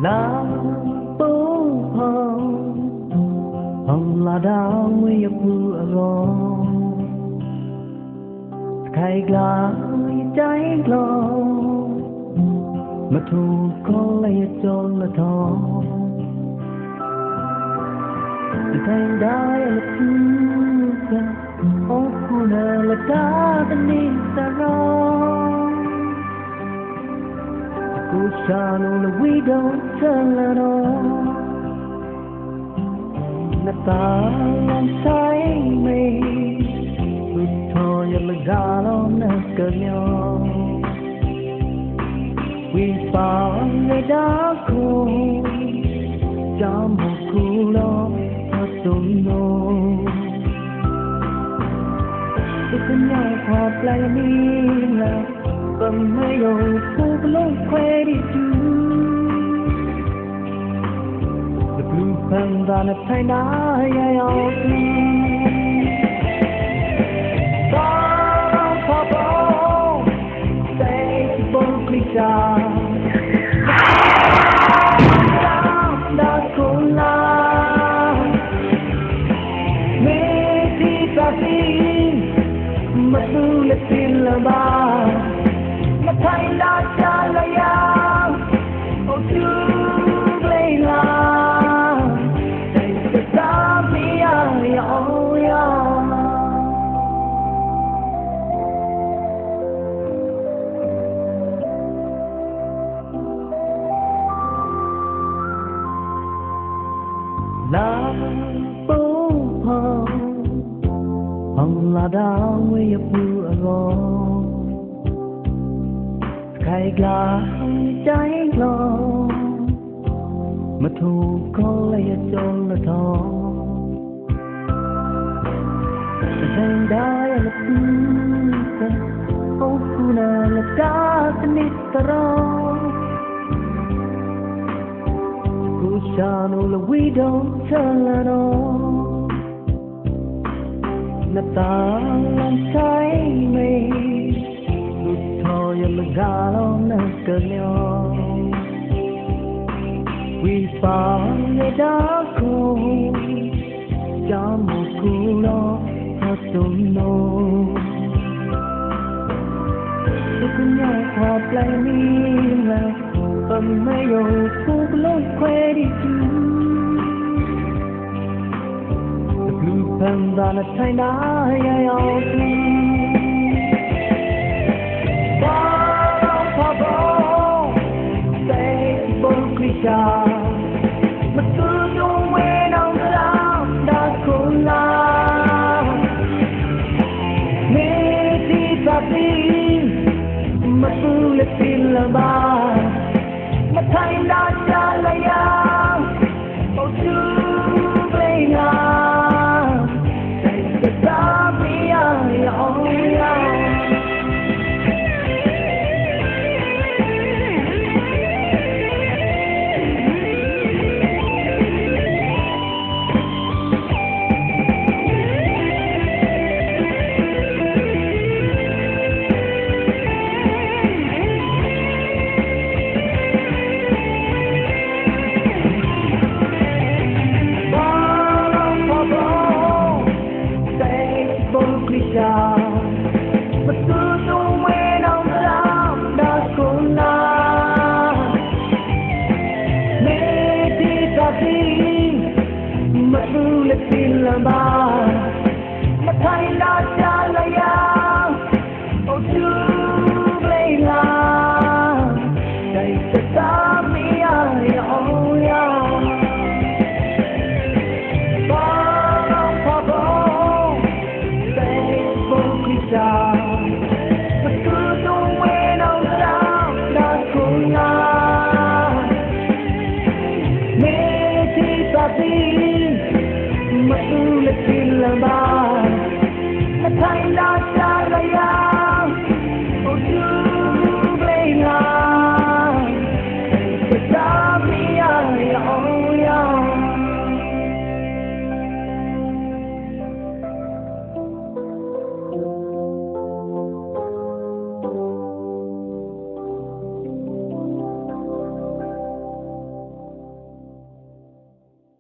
La bố hồng là đau nguy hiểm ro khai gla trái lo mà thu có lấy cho là thọ thành đai là thứ ô cô là ta tên đi ta ro Kushano we don't tell at all. Natang say me, Utoya Lagalo Nakanyo. We found the dark hole, Jambo Kulo, Hasuno. It's a new heart like me. Cầm mấy đồ phút lúc khoe đi chú The blue pen down at thay ná ai áo đi Sao phá bó Say bông kli cha Đã cố la Mê đi ta tin Mà tu lệ tin là ba Thay la cha la ya, oh chú lấy la, thay cho ta mi ya oh ya. La bố hồng là đau nguy hiểm ro. Khai gla trái lo mà thu có lấy cho là thọ thành đai là thứ ô cô là ta tên đi ta ro Kushano là we don't tell at all là ta làm trái mê Lagalo Nakanyo. We found the dark hole, Jambo Kulo, Hasuno. It's a new heart like me, Cầm mấy đồ phút lúc khoe đi chú The blue pen down at thay ná ai áo đi Mà cứ nhung quê đâu ra đã khổ la Mê đi ta tin Mà cứ lệ tin là ba Mà thay la cha la ya